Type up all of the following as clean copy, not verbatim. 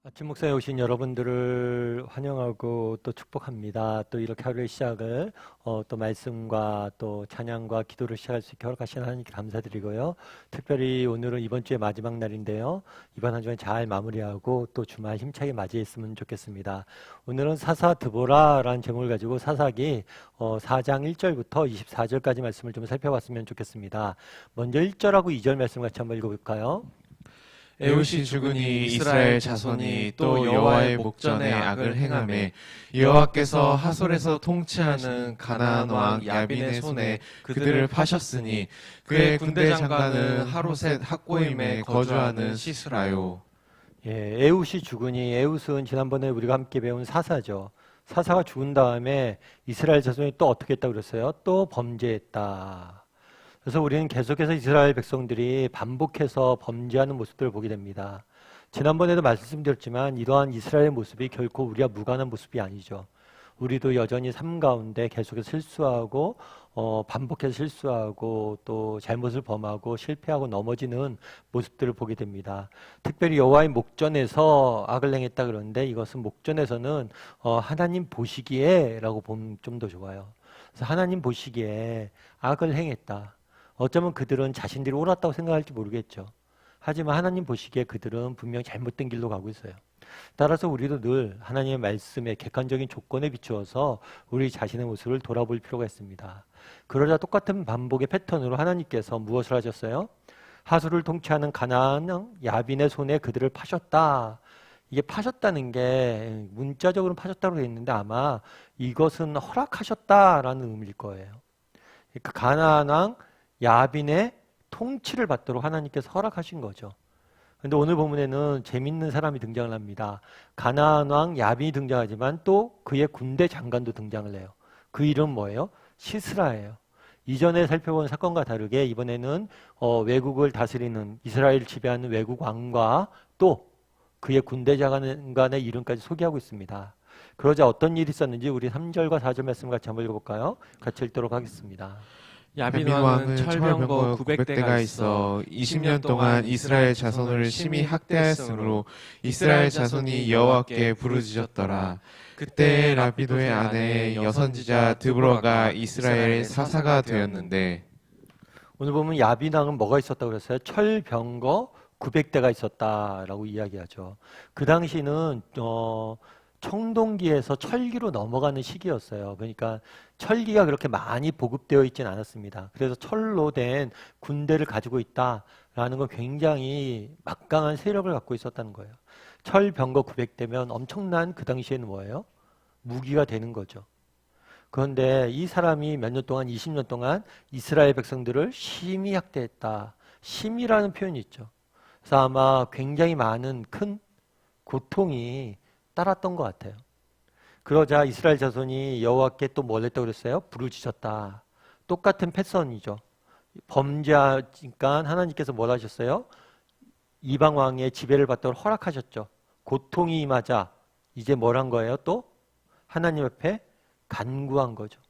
아침 목사에 오신 여러분들을 환영하고 또 축복합니다. 또 이렇게 하루의 시작을 또 말씀과 또 찬양과 기도를 시작할 수 있게 허락하신 하나님께 감사드리고요. 특별히 오늘은 이번 주의 마지막 날인데요. 이번 한 주간 잘 마무리하고 또 주말 힘차게 맞이했으면 좋겠습니다. 오늘은 사사 드보라라는 제목을 가지고 사사기 4장 1절부터 24절까지 말씀을 좀 살펴봤으면 좋겠습니다. 먼저 1절하고 2절 말씀 같이 한번 읽어볼까요? 에웃이 죽으니 이스라엘 자손이 또 여호와의 목전에 악을 행하매 여호와께서 하솔에서 통치하는 가나안 왕 야빈의 손에 그들을 파셨으니 그의 군대 장관은 하로셋 학고임에 거주하는 시스라요. 에웃이 죽으니 에웃은 지난번에 우리가 함께 배운 사사죠. 사사가 죽은 다음에 이스라엘 자손이 또 어떻게 했다고 그랬어요? 또 범죄했다. 그래서 우리는 계속해서 이스라엘 백성들이 반복해서 범죄하는 모습들을 보게 됩니다. 지난번에도 말씀드렸지만 이러한 이스라엘의 모습이 결코 우리와 무관한 모습이 아니죠. 우리도 여전히 삶 가운데 계속해서 실수하고 반복해서 실수하고 또 잘못을 범하고 실패하고 넘어지는 모습들을 보게 됩니다. 특별히 여호와의 목전에서 악을 행했다 그러는데 이것은 목전에서는 하나님 보시기에 라고 보면 좀 더 좋아요. 그래서 하나님 보시기에 악을 행했다. 어쩌면 그들은 자신들이 옳았다고 생각할지 모르겠죠. 하지만 하나님 보시기에 그들은 분명 잘못된 길로 가고 있어요. 따라서 우리도 늘 하나님의 말씀에 객관적인 조건에 비추어서 우리 자신의 모습을 돌아볼 필요가 있습니다. 그러자 똑같은 반복의 패턴으로 하나님께서 무엇을 하셨어요? 하솔을 통치하는 가나안 야빈의 손에 그들을 파셨다. 이게 파셨다는 게 문자적으로 파셨다고 되어 있는데 아마 이것은 허락하셨다라는 의미일 거예요. 그러니까 가나안 왕 야빈의 통치를 받도록 하나님께서 허락하신 거죠. 그런데 오늘 본문에는 재밌는 사람이 등장을 합니다. 가나안 왕 야빈이 등장하지만 또 그의 군대 장관도 등장을 해요. 그 이름 뭐예요? 시스라예요. 이전에 살펴본 사건과 다르게 이번에는 외국을 다스리는 이스라엘을 지배하는 외국 왕과 또 그의 군대 장관의 이름까지 소개하고 있습니다. 그러자 어떤 일이 있었는지 우리 3절과 4절 말씀 같이 한번 읽어볼까요? 같이 읽도록 하겠습니다. 야빈 왕은 철병거 900대가 있어 20년 동안 이스라엘 자손을 심히 학대하였으므로 이스라엘 자손이 여호와께 부르짖었더라. 그때 라피도의 아내 여선지자 드보라가 이스라엘 사사가 되었는데, 오늘 보면 야빈 왕은 뭐가 있었다고 그랬어요? 철병거 900대가 있었다라고 이야기하죠. 그 당시는 청동기에서 철기로 넘어가는 시기였어요. 그러니까 철기가 그렇게 많이 보급되어 있지는 않았습니다. 그래서 철로 된 군대를 가지고 있다라는 건 굉장히 막강한 세력을 갖고 있었다는 거예요. 철병거 900대면 엄청난 그 당시에는 뭐예요? 무기가 되는 거죠. 그런데 이 사람이 몇 년 동안, 20년 동안 이스라엘 백성들을 심히 학대했다. 심이라는 표현이 있죠. 그래서 아마 굉장히 많은 큰 고통이 따랐던 것 같아요. 그러자 이스라엘 자손이 여호와께 또 뭘 했다고 그랬어요? 부르짖었다. 똑같은 패턴이죠. 범죄하니까 하나님께서 뭘 하셨어요? 이방 왕의 지배를 받도록 허락하셨죠. 고통이 임하자 이제 뭘 한 거예요? 또 하나님 앞에 간구한 거죠.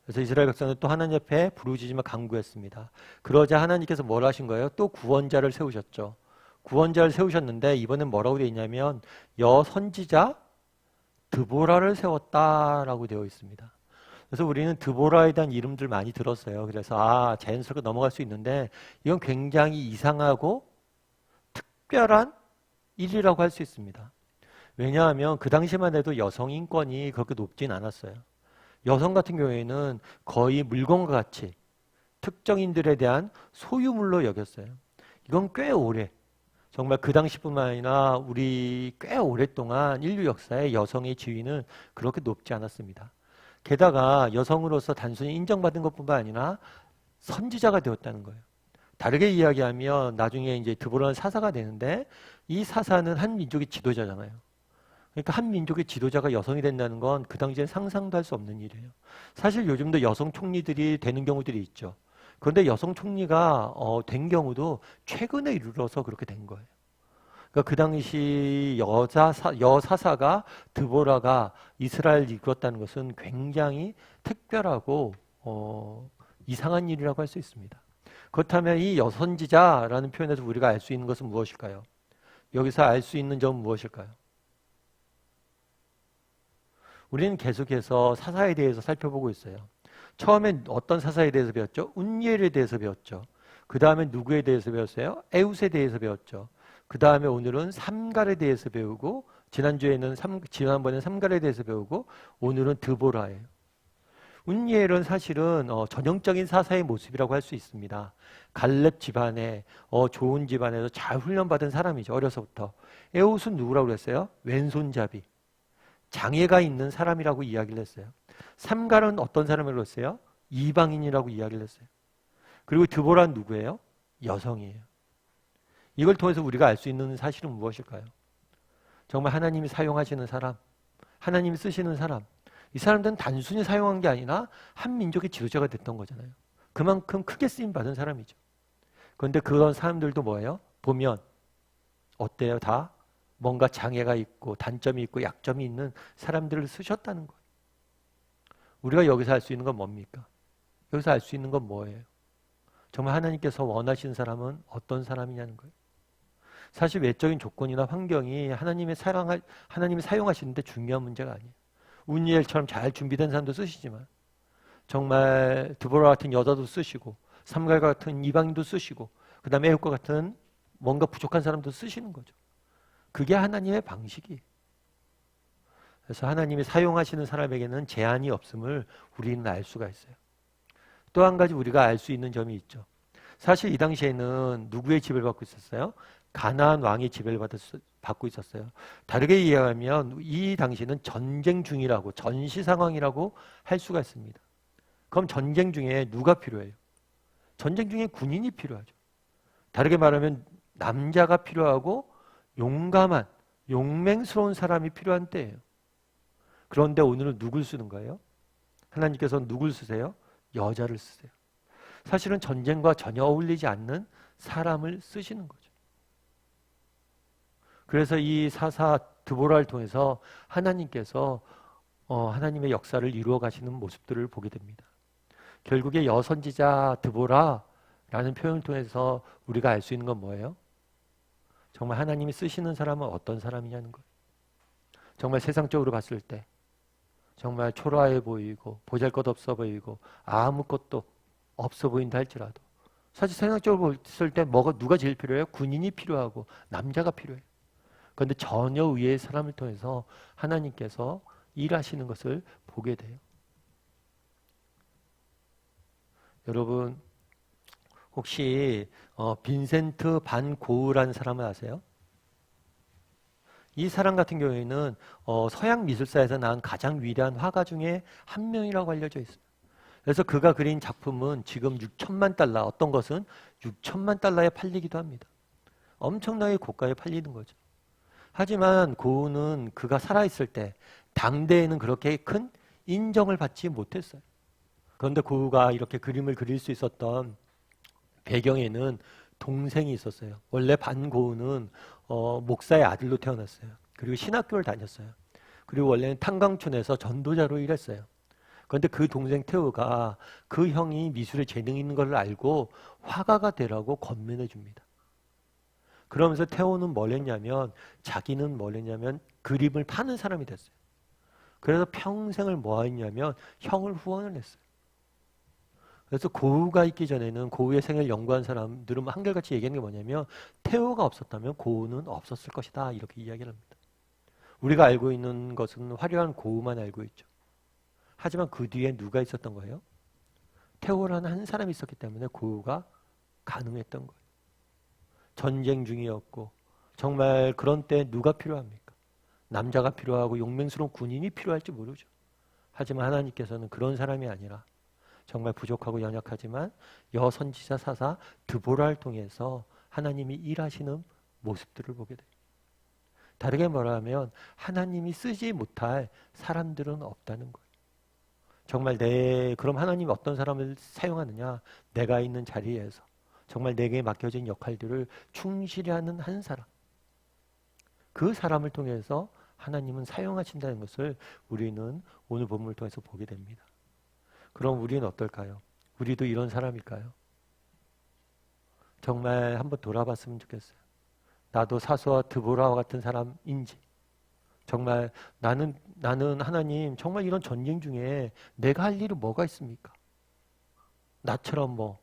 그래서 이스라엘 백성은 또 하나님 앞에 부르짖으며 간구했습니다. 그러자 하나님께서 뭘 하신 거예요? 또 구원자를 세우셨죠. 구원자를 세우셨는데 이번엔 뭐라고 되어 있냐면 여선지자 드보라를 세웠다라고 되어 있습니다. 그래서 우리는 드보라에 대한 이름들 많이 들었어요. 그래서 자연스럽게 넘어갈 수 있는데 이건 굉장히 이상하고 특별한 일이라고 할 수 있습니다. 왜냐하면 그 당시만 해도 여성 인권이 그렇게 높진 않았어요. 여성 같은 경우에는 거의 물건과 같이 특정인들에 대한 소유물로 여겼어요. 이건 꽤 오래, 정말 그 당시뿐만 아니라 우리 꽤 오랫동안 인류 역사에 여성의 지위는 그렇게 높지 않았습니다. 게다가 여성으로서 단순히 인정받은 것뿐만 아니라 선지자가 되었다는 거예요. 다르게 이야기하면 나중에 이제 드보라는 사사가 되는데 이 사사는 한 민족의 지도자잖아요. 그러니까 한 민족의 지도자가 여성이 된다는 건 그 당시에 상상도 할 수 없는 일이에요. 사실 요즘도 여성 총리들이 되는 경우들이 있죠. 그런데 여성 총리가 된 경우도 최근에 이르러서 그렇게 된 거예요. 그러니까 그 당시 여사사가 드보라가 이스라엘을 이끌었다는 것은 굉장히 특별하고 이상한 일이라고 할 수 있습니다. 그렇다면 이 여선지자라는 표현에서 우리가 알 수 있는 것은 무엇일까요? 여기서 알 수 있는 점은 무엇일까요? 우리는 계속해서 사사에 대해서 살펴보고 있어요. 처음엔 어떤 사사에 대해서 배웠죠? 운니엘에 대해서 배웠죠. 그 다음에 누구에 대해서 배웠어요? 에웃에 대해서 배웠죠. 그 다음에 오늘은 삼갈에 대해서 배우고, 지난번에는 삼갈에 대해서 배우고, 오늘은 드보라예요. 운니엘은 사실은 전형적인 사사의 모습이라고 할 수 있습니다. 갈렙 집안에 좋은 집안에서 잘 훈련받은 사람이죠. 어려서부터. 에웃은 누구라고 그랬어요? 왼손잡이. 장애가 있는 사람이라고 이야기를 했어요. 삼갈은 어떤 사람이라고 했어요? 이방인이라고 이야기를 했어요. 그리고 드보라는 누구예요? 여성이에요. 이걸 통해서 우리가 알 수 있는 사실은 무엇일까요? 정말 하나님이 사용하시는 사람, 하나님이 쓰시는 사람, 이 사람들은 단순히 사용한 게 아니라 한 민족의 지도자가 됐던 거잖아요. 그만큼 크게 쓰임 받은 사람이죠. 그런데 그런 사람들도 뭐예요? 보면 어때요? 다 뭔가 장애가 있고 단점이 있고 약점이 있는 사람들을 쓰셨다는 거예요. 우리가 여기서 알 수 있는 건 뭡니까? 여기서 알 수 있는 건 뭐예요? 정말 하나님께서 원하시는 사람은 어떤 사람이냐는 거예요. 사실 외적인 조건이나 환경이 하나님이 사용하시는데 중요한 문제가 아니에요. 운니엘처럼 잘 준비된 사람도 쓰시지만 정말 드보라 같은 여자도 쓰시고 삼갈 같은 이방인도 쓰시고 그 다음에 에웃과 같은 뭔가 부족한 사람도 쓰시는 거죠. 그게 하나님의 방식이에요. 그래서 하나님이 사용하시는 사람에게는 제한이 없음을 우리는 알 수가 있어요. 또 한 가지 우리가 알 수 있는 점이 있죠. 사실 이 당시에는 누구의 지배를 받고 있었어요? 가나안 왕의 지배를 받고 있었어요. 다르게 이해하면 이 당시는 전쟁 중이라고, 전시 상황이라고 할 수가 있습니다. 그럼 전쟁 중에 누가 필요해요? 전쟁 중에 군인이 필요하죠. 다르게 말하면 남자가 필요하고 용감한, 용맹스러운 사람이 필요한 때예요. 그런데 오늘은 누굴 쓰는 거예요? 하나님께서는 누굴 쓰세요? 여자를 쓰세요. 사실은 전쟁과 전혀 어울리지 않는 사람을 쓰시는 거죠. 그래서 이 사사 드보라를 통해서 하나님께서 하나님의 역사를 이루어 가시는 모습들을 보게 됩니다. 결국에 여선지자 드보라라는 표현을 통해서 우리가 알 수 있는 건 뭐예요? 정말 하나님이 쓰시는 사람은 어떤 사람이냐는 거예요. 정말 세상적으로 봤을 때 정말 초라해 보이고 보잘것없어 보이고 아무것도 없어 보인다 할지라도 사실 세상적으로 봤을 때 누가 제일 필요해요? 군인이 필요하고 남자가 필요해요. 그런데 전혀 의외의 사람을 통해서 하나님께서 일하시는 것을 보게 돼요. 여러분 혹시 빈센트 반 고흐라는 사람을 아세요? 이 사람 같은 경우에는 서양 미술사에서 나온 가장 위대한 화가 중에 한 명이라고 알려져 있습니다. 그래서 그가 그린 작품은 지금 6천만 달러, 어떤 것은 6천만 달러에 팔리기도 합니다. 엄청나게 고가에 팔리는 거죠. 하지만 고흐는 그가 살아있을 때 당대에는 그렇게 큰 인정을 받지 못했어요. 그런데 고흐가 이렇게 그림을 그릴 수 있었던 배경에는 동생이 있었어요. 원래 반 고흐는 목사의 아들로 태어났어요. 그리고 신학교를 다녔어요. 그리고 원래는 탄광촌에서 전도자로 일했어요. 그런데 그 동생 테오가 그 형이 미술에 재능이 있는 걸 알고 화가가 되라고 권면해 줍니다. 그러면서 테오는 뭘 했냐면 자기는 뭘 했냐면 그림을 파는 사람이 됐어요. 그래서 평생을 뭐 했냐면 형을 후원을 했어요. 그래서 고흐가 있기 전에는 고흐의 생애를 연구한 사람들은 한결같이 얘기하는 게 뭐냐면 테오가 없었다면 고흐는 없었을 것이다 이렇게 이야기를 합니다. 우리가 알고 있는 것은 화려한 고흐만 알고 있죠. 하지만 그 뒤에 누가 있었던 거예요? 테오라는 한 사람이 있었기 때문에 고흐가 가능했던 거예요. 전쟁 중이었고 정말 그런 때 누가 필요합니까? 남자가 필요하고 용맹스러운 군인이 필요할지 모르죠. 하지만 하나님께서는 그런 사람이 아니라 정말 부족하고 연약하지만 여선지자 사사 드보라를 통해서 하나님이 일하시는 모습들을 보게 돼요. 다르게 말하면 하나님이 쓰지 못할 사람들은 없다는 거예요. 정말 그럼 하나님이 어떤 사람을 사용하느냐? 내가 있는 자리에서 정말 내게 맡겨진 역할들을 충실히 하는 한 사람. 그 사람을 통해서 하나님은 사용하신다는 것을 우리는 오늘 본문을 통해서 보게 됩니다. 그럼 우리는 어떨까요? 우리도 이런 사람일까요? 정말 한번 돌아봤으면 좋겠어요. 나도 사수와 드보라와 같은 사람인지 정말 나는 하나님 정말 이런 전쟁 중에 내가 할 일은 뭐가 있습니까? 나처럼 뭐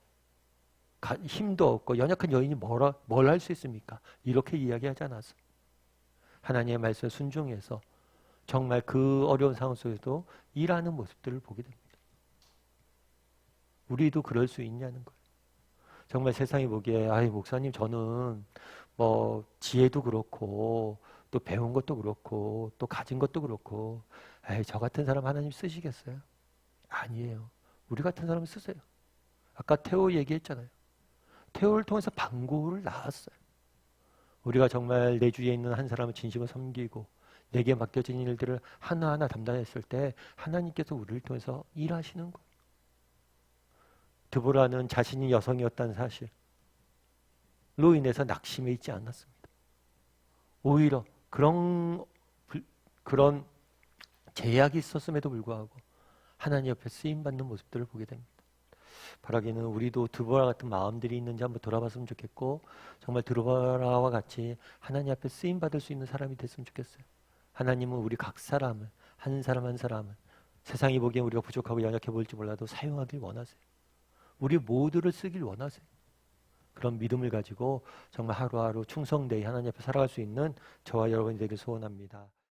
힘도 없고 연약한 여인이 뭘 할 수 있습니까? 이렇게 이야기하지 않았어. 하나님의 말씀에 순종해서 정말 그 어려운 상황 속에도 일하는 모습들을 보게 됩니다. 우리도 그럴 수 있냐는 거예요. 정말 세상이 보기에 아이 목사님 저는 뭐 지혜도 그렇고 또 배운 것도 그렇고 또 가진 것도 그렇고 에이 저 같은 사람 하나님 쓰시겠어요? 아니에요. 우리 같은 사람은 쓰세요. 아까 태호 얘기했잖아요. 태호를 통해서 방고를 낳았어요. 우리가 정말 내 주위에 있는 한 사람을 진심으로 섬기고 내게 맡겨진 일들을 하나하나 담당했을 때 하나님께서 우리를 통해서 일하시는 거예요. 드보라는 자신이 여성이었다는 사실로 인해서 낙심해 있지 않았습니다. 오히려 그런 제약이 있었음에도 불구하고 하나님 옆에 쓰임받는 모습들을 보게 됩니다. 바라기는 우리도 드보라 같은 마음들이 있는지 한번 돌아봤으면 좋겠고 정말 드보라와 같이 하나님 앞에 쓰임받을 수 있는 사람이 됐으면 좋겠어요. 하나님은 우리 각 사람을 한 사람 한 사람을 세상이 보기엔 우리가 부족하고 연약해 보일지 몰라도 사용하길 원하세요. 우리 모두를 쓰길 원하세요. 그런 믿음을 가지고 정말 하루하루 충성되이 하나님 앞에 살아갈 수 있는 저와 여러분이 되길 소원합니다.